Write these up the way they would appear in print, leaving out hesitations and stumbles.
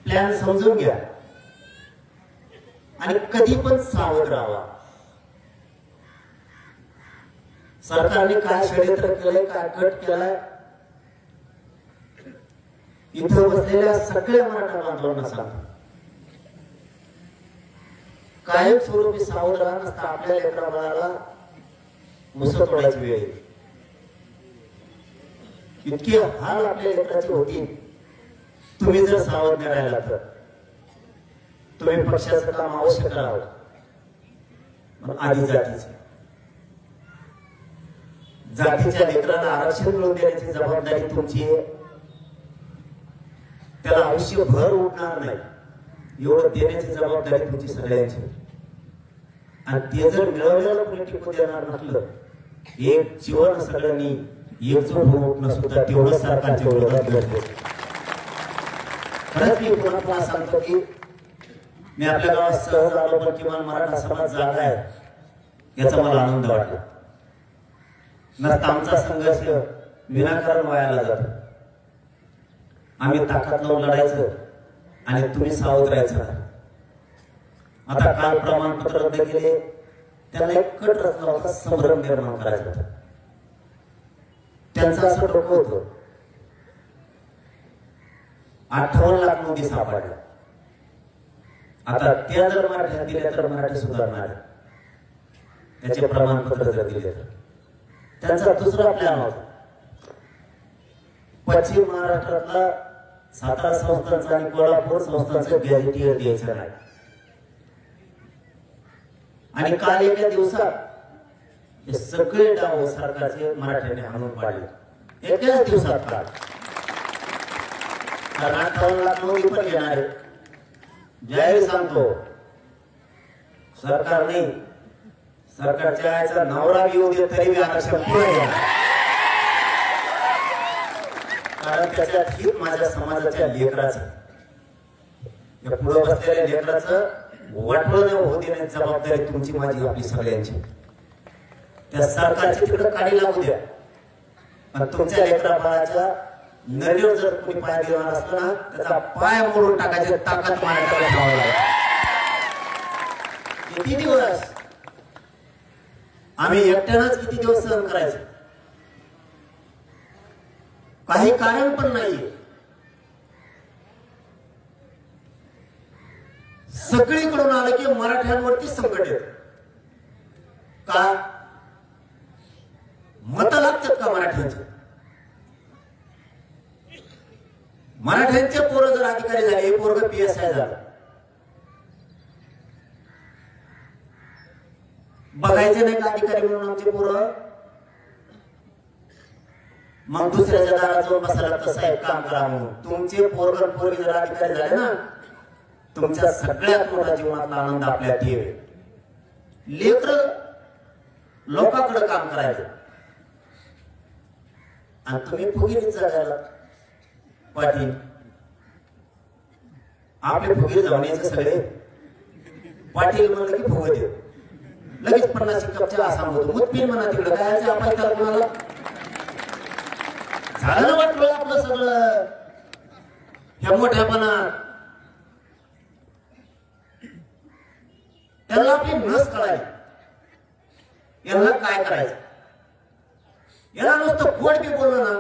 Plan समजून घ्या आणि कधी पण सावध राहा. सरकारने काय षडयंत्र केलंय, काय कट केलाय, इथं बसलेल्या सगळ्या मराठा बांधवांना सांगतो, कायम स्वरूपी सावध राहा, नसता आपल्या लेकरा बाळाला मुसळ तोडायची वेळ येईल. इतके हाल आपल्या लेकराचे होतील तुम्ही जर सावध नाही राहिला तर. तुम्ही पक्षाचं काम अवश्य करावं, पण आधी जातीच्या लेकराला आरक्षण मिळवून देण्याची जबाबदारी तुमची आहे. त्याला आयुष्यभर उठणार नाही एवढं देण्याची जबाबदारी तुमची सगळ्यांची. आणि ते जर मिळवलेलं कोणी टिकून देणार नसलं, एक जीवन सगळ्यांनी एकजूट होऊन उठणं सुद्धा तेवढं सरकारच्या विरोधात गरजेचं. खरंच मी पुन्हा सांगतो की मी आपल्या गावात सहज आलो, पण किमान मराठा समाज जागा आहे याचा मला आनंद वाटला. नसता आमचा संघर्ष विनाकारण वायाला जातो. आम्ही ताकद लावून लढायचं आणि तुम्ही सावध राहायचं. आता काल प्रमाणपत्र रद्द केले, त्यांना एक कट रचना होता, संभ्रम निर्माण करायचा होता. त्यांचं असं डोकं होतं, 58 लाख नोंदी सापडल्या. आता त्या जर मराठ्यात दिल्या तर मराठी सुधारणार, त्याचे प्रमाणपत्र जर दिले तर. त्यांचा दुसरा प्लॅन होता, पश्चिम महाराष्ट्रातला सातारा संस्थांचा आणि कोल्हापूर संस्थांचं गॅजेटियर द्यायचं नाही. आणि काल एका दिवसात हे सगळे डाव सरकारचे मराठ्याने हाणून पाडले. एकाच दिवसात काल 58 लाख नोंदी पण घेणार आहे. ज्यावेळी सांगतो सरकार नाही, सरकारच्या आईचा नवरा येऊ दे तरी आरक्षण पुढे घ्या, कारण त्याच्यात हित माझ्या समाजाच्या लेकराचं, पुढे बसलेल्या लेकराचं वाटलं न होऊ देण्याची जबाबदारी तुमची, माझी, आपली सगळ्यांची. त्या सरकारची तिकडे काढी लागू द्या, पण तुमच्या लेकरा बाळाच्या नदीवर जर कोणी पाय देणार असला ना, त्याचा पाय मोडून टाकायची ताकद माझ्याकडे ठेवावी लागेल. किती दिवस आम्ही एकट्यानंच किती दिवस सहन करायचं? काही कारण पण नाहीये. सगळीकडून आलं की मराठ्यांवरती संकट येत. का मत लागतात का मराठ्यांचे? मराठ्यांचे पोरं जर अधिकारी झाले, पोरग PSI झालं, बघायचे नाही का अधिकारी म्हणून आमचे पोरं? मग दुसऱ्याच्या दारात जाऊन बसायला कसं आहे, काम करा म्हणून. तुमचे पोरग पोरगी जर अधिकारी झाले ना, तुमच्या सगळ्यात मोठा जीवनातला आनंद आपल्या ठेवे. लेकर लोकांकडे काम करायचं आणि तुम्ही फुगीत जगायला पाटील. आपले फुगे जाऊन यायचे सगळे. पाटील म्हणलं की फुगे देऊ, लगेच 50 कपच्या आसाम होतो. मुतपीन म्हणा तिकडे काय आपण त्याला कोणाला झालं वाटलं आपलं सगळं ह्या मोठ्यापणा. त्याला आपली नस कळायला, यांना काय करायचं, याला नुसतं खोड बी बोललं ना,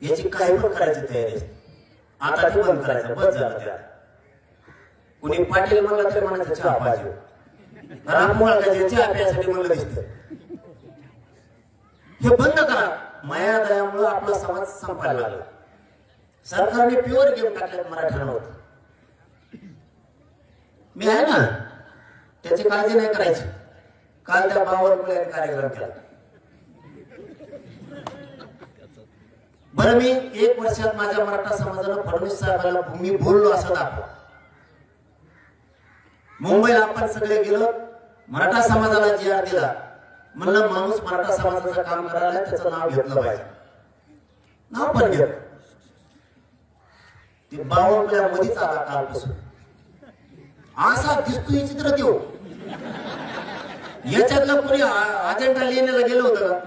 याची काही पण करायची तयारी असते. आता ते बंद करायचं, बस झालं. त्या कुणी पाटील म्हणलं तरी म्हणायचं चहा पाहिजे, चहा प्यायसाठी म्हणलं दिसतं. हे बंद करा. माया दयामुळे आपला समाज संपायला लागला. सरकारने प्युअर गेम टाकल्यात मराठ्यांवर. मी आहे ना, त्याची काळजी नाही करायची. काल त्या बावरमुळे कार्यक्रम केला. बरं, मी 1 वर्षात माझ्या मराठा समाजाला फडणवीस साहेबांना मी बोललो असं दाखवा. मुंबईला आपण सगळे गेलो, मराठा समाजाला GR दिला. म्हणलं माणूस मराठा समाजाचं काम करायला त्याचं नाव घेतलं पाहिजे. नाव पण घेत. ते बावरमुळे मध्येच आला कालपासून. असा दिसतो हे चित्र देऊ. याच्यातलं कोणी अजेंडा लिहिण्याला गेलं होतं का?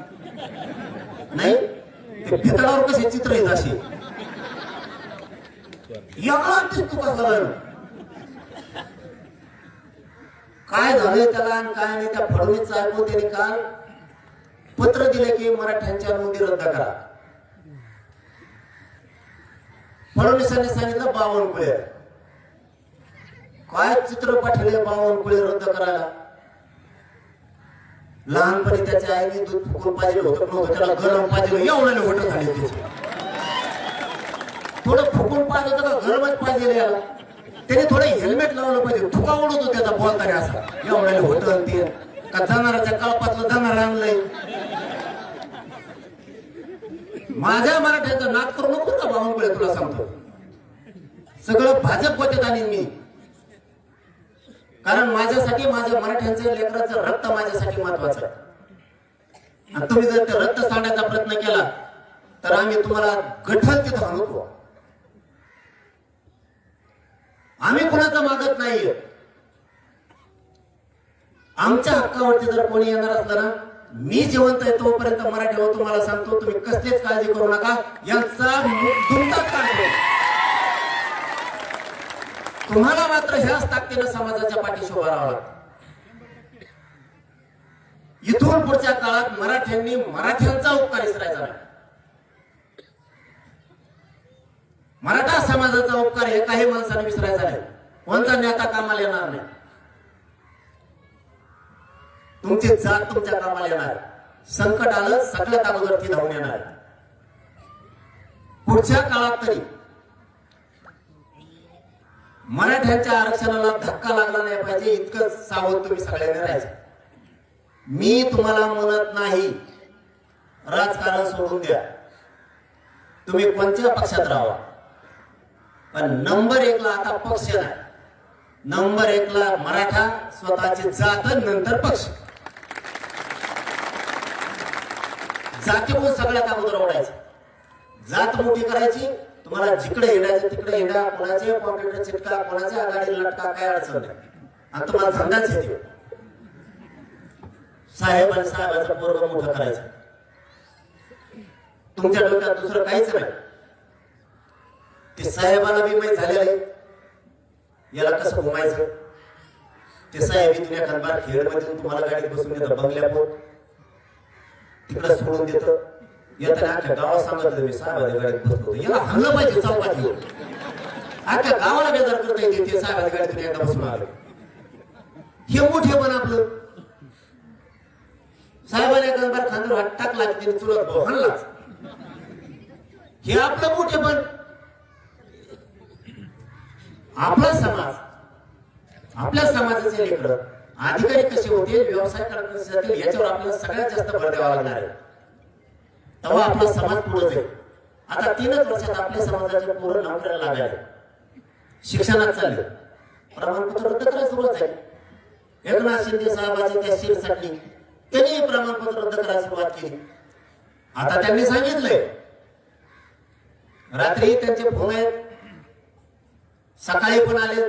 नाही. भितडावर कसे चित्र येत असे एवढा दिसतो कसला वेळ काय झालंय त्याला आणि काय नाही. त्या फडणवीसचं ऐकून त्यांनी काल पत्र दिले की मराठ्यांच्या नोंदी रद्द करा. फडणवीसांनी सांगितलं 52 कुळे. काय चित्र पाठवले 52 कुळे रद्द करायला. लहानपणी त्याच्या आईने दूध फुकून पाहिजे होतं, त्याला गरम पाहिजे एवढ्याने होत झाले. थोडं फुकून पाहिजे होतं का गरमच पाहिजे याला. त्याने थोडं हेल्मेट लावलं पाहिजे. थुका उडतो त्याचा बोलताना असा एवढ्याने होतं ते का जनावराच्या कळपातलं जनावर आणलंय. माझ्या मराठ्याचं नाक करू नको का बावनकुळे, तुला सांगतो. सगळं भाजप होते आणि मी, कारण माझ्यासाठी माझ्या मराठ्यांचं लेकराचं रक्त माझ्यासाठी महत्वाचं आहे. आणि तुम्ही जर ते रक्त सांडण्याचा प्रयत्न केला तर आम्ही तुम्हाला गठल तिथं आणू. आम्ही कुणाचं मागत नाहीये. आमच्या हक्कावरती जर कोणी येणार असलं ना, मी जिवंत आहे तोपर्यंत मराठी हो. तुम्हाला सांगतो तुम्ही कसलीच काळजी करू नका. यांचा दुमडाच काढतो. तुम्हाला मात्र ह्याच ताकदीनं समाजाच्या पाठीशी उभा राहावं लागतं. इथून पुढच्या काळात मराठ्यांनी मराठ्यांचा उपकार विसरायचा नाही. मराठा समाजाचा उपकार हे काही माणसाने विसरायचा नाही. कोणता नेता कामाला येणार नाही. तुमची जात तुमच्या कामाला येणार. संकट आलं सगळ्यात अगोदर ती धावून येणार. पुढच्या काळात तरी मराठ्यांच्या आरक्षणाला धक्का लागला नाही पाहिजे इतकं सावध तुम्ही सगळ्यांनी राहायचं. मी तुम्हाला म्हणत नाही राजकारण सोडून द्या, तुम्ही कोणत्या पक्षात राहा, पण नंबर 1 ला आता पक्ष नाही. नंबर 1 ला मराठा, स्वतःची जात, नंतर पक्ष. जातीमुळे सगळ्यात अगोदर ओढायचं. जात मोठी करायची. तुम्हाला जिकडे हिंडायचं तिकडे हिंडा. कोणाचे कॉम्प्युटर चिटका, कोणाच्या आघाडी लटका, काय अडचण नाही. आणि तुम्हाला धंदाच येते. साहेब आणि साहेबाचं पोरग मोठं करायचं. तुमच्या डोक्यात दुसरं काहीच नाही. ते साहेबाला बी माहीत झालेलं आहे याला कसं घुमायचं. ते साहेब इथून एखादा खेळ मध्ये तुम्हाला गाडीत बसून देतं बंगल्यापोर, तिकडे सोडून देतं. येताना अख्ख्या गावात सांगत मी साहेबाच्या गाडीत बसतो. याला हल्लं पाहिजे चौकात. अख्ख्या गावाला बेजार करता येते ते साहेबाच्या गाडीतून एकदा बसून आलं. हे मोठे पण आपलं साहेबाने एखादा खांद्यावर हात टाकला की त्याने चुलत हल्लाच. हे आपलं मोठे पण. आपला समाज, आपल्या समाजाचे लेकरं अधिकारी कसे होते, व्यवसाय कसे जातील याच्यावर आपल्याला सगळ्यात जास्त भर द्यावा लागणार आहे. तेव्हा आपला समाज पुढे जाईल. आता 3च वर्षात आपल्या समाजाच्या पूर्ण नोकऱ्याला लागले, शिक्षणात चालले, प्रमाणपत्र रद्द करायला सुरुवात झाली. एकनाथ शिंदे साहेबांच्या त्या शिरसाठी त्यांनी प्रमाणपत्र रद्द करायला सुरुवात केली. आता त्यांनी सांगितलंय, रात्री त्यांचे फोन आहेत, सकाळी पण आले,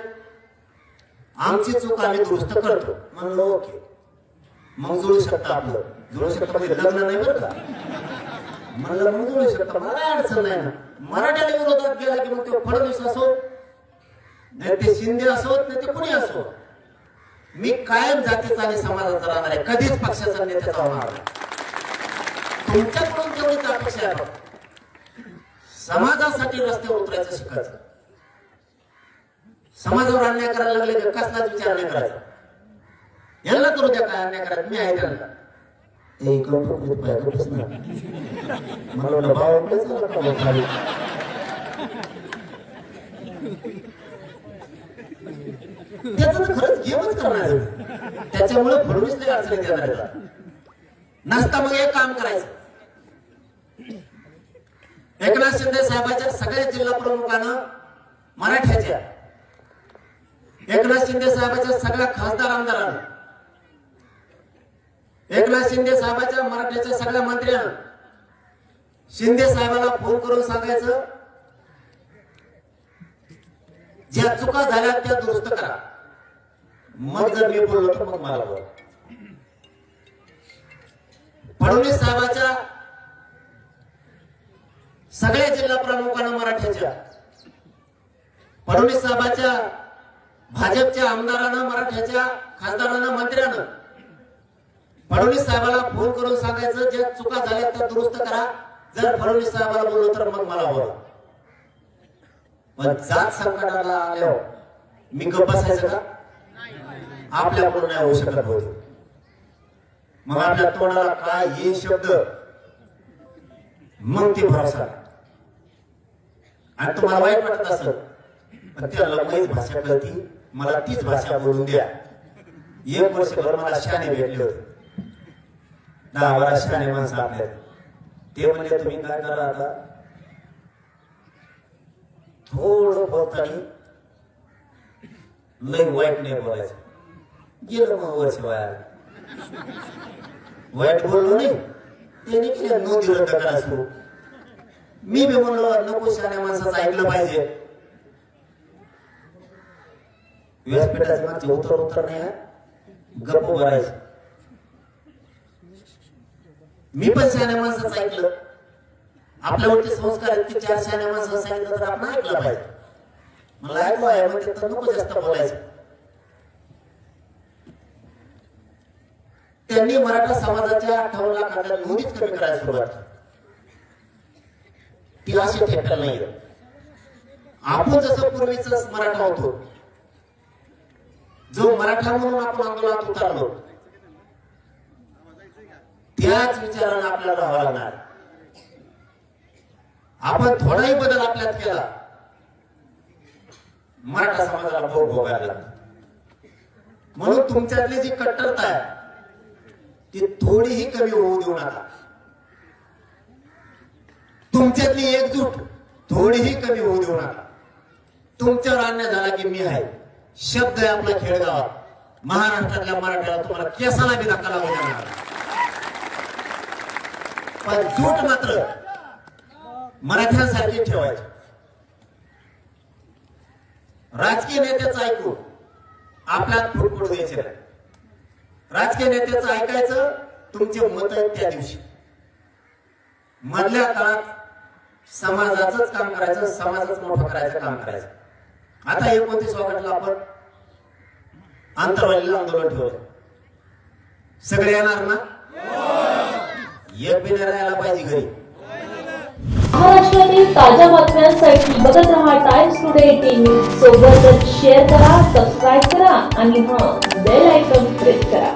आमची चूक आम्ही दुरुस्त करतो. म्हणलं ओके, मग जुळू शकतं. आपलं जुळू शकतं म्हणजे लग्न नाही बरं का. म्हणलं मग जुळू शकतं, मला अडचण नाही ना. मराठ्याला विरोधात गेला की मग ते फडणवीस असो, नाही ते शिंदे असो, नाही ते कुणी असो, मी कायम जातीचा आणि समाजाचा राहणार आहे. कधीच पक्षाचा नेत्याचा होणार नाही. तुमच्याकडून तेवढीच अपेक्षा आहे. समाजासाठी रस्त्यावर उतरायचं शिकायचं. समाजावर अन्याय करायला लागले तर कसलाच विचार नाही करायचा. यांना करू द्या काय अन्याय करायचं, मी आहे त्यांना. त्याचं खरंच गेमच करणार. त्याच्यामुळे फडणवीस लय अडचणीत येणार नसता. मग एक काम करायचं, एकनाथ शिंदे साहेबांच्या सगळ्या जिल्हा प्रमुखांना मराठ्याच्या, एकनाथ शिंदे साहेबांच्या सगळ्या खासदार आमदारांना, एकनाथ शिंदे साहेबांच्या मराठ्याच्या सगळ्या मंत्र्यांना शिंदे साहेबांना फोन करून सांगायचं, ज्या चुका झाल्या त्या दुरुस्त करा. मग जर मी बोललो तर मग मला बोल. फडणवीस साहेबांच्या सगळ्या जिल्हा प्रमुखांना मराठ्याच्या फडणवीस साहेबांच्या भाजपच्या आमदारानं, मराठ्याच्या खासदारानं, मंत्र्यानं फडणवीस साहेबाला फोन करून सांगायचं जे चुका झाल्या त्या दुरुस्त करा. जर फडणवीस साहेबाला बोललो तर मग मला बोला. पण जात संकटाला आल्यावर मी गप्प बसायचं का? आपल्याकडून नाही होऊ शकत होत. मग आपल्या तोंडाला काय हे शब्द मग ते भरोसा. आणि तुम्हाला वाईट वाटत असेल पण त्याला माहीत भाषा कळती, मला तीच भाषा बोलून द्या. 1 वर्षभर मला शहाणे भेटले होते, 10-12 शहाणे माणसं आपल्या. ते म्हणजे तुम्ही काय करा आता, थोडं बोलताना लय वाईट नाही बोलायचं. गेलं मग वर्ष वाया, वाईट बोललो नाही त्यांनी केलं नोंदी रद्द करा सुरू. मी बी म्हणलो नको शहाण्या माणसाचं ऐकलं पाहिजे. व्यासपीठाचे मागचे उत्तर नाही गप्प भरायचं. मी पण शहाण्या माणसाचं ऐकलं. आपल्यावरती संस्कार आहेत की 4 शहाण्या माणसाचं सांगितलं तर आपण ऐकलं पाहिजे. मला ऐकलं आहे म्हणजे तर नको जास्त बोलायचं. त्यांनी मराठा समाजाच्या 58 लाखांना नोंदीच कमी करायला सुरुवात. ती अशी ठेका नाही. आपण जसं पूर्वीच मराठा होतो, जो मराठा म्हणून आपण आंदोलनात उतरलो, त्याच विचारानं आपल्याला राहावं लागणार. आपण थोडाही बदल आपल्यात केला, मराठा समाजाला भोग भोगायला लागला. म्हणून तुमच्यातली जी कट्टरता आहे ती थोडीही कमी होऊ देऊ नका. तुमच्यातली एकजूट थोडीही कमी होऊ देऊ नका. तुमच्यावर अन्याय झाला की मी आहे शब्द आहे आपला खेळगावात. महाराष्ट्रातल्या मराठ्याला तुम्हाला केसाला बी धक्का लागू देणार. पण जूट मात्र मराठ्यांसारखी ठेवायची. राजकीय नेत्याचं ऐकून आपल्यात फुटफुट द्यायचे नाही. राजकीय नेत्याचं ऐकायचं तुमचे मत आहेत त्या दिवशी. मधल्या काळात समाजाचंच काम करायचं, समाजच मोठं करायचं काम करायचं. आता 29 ऑगस्टला आपण आंतरवालीला आंदोलन ठेवलं. सगळे येणार ना? एक बी नाही राहायला पाहिजे घरी. महाराष्ट्रातील ताज्या बातम्यांसाठी बघत रहा टाइम्स टुडे टीव्ही. सोबतच शेअर करा, सबस्क्राईब करा आणि बेल आयकॉन प्रेस करा.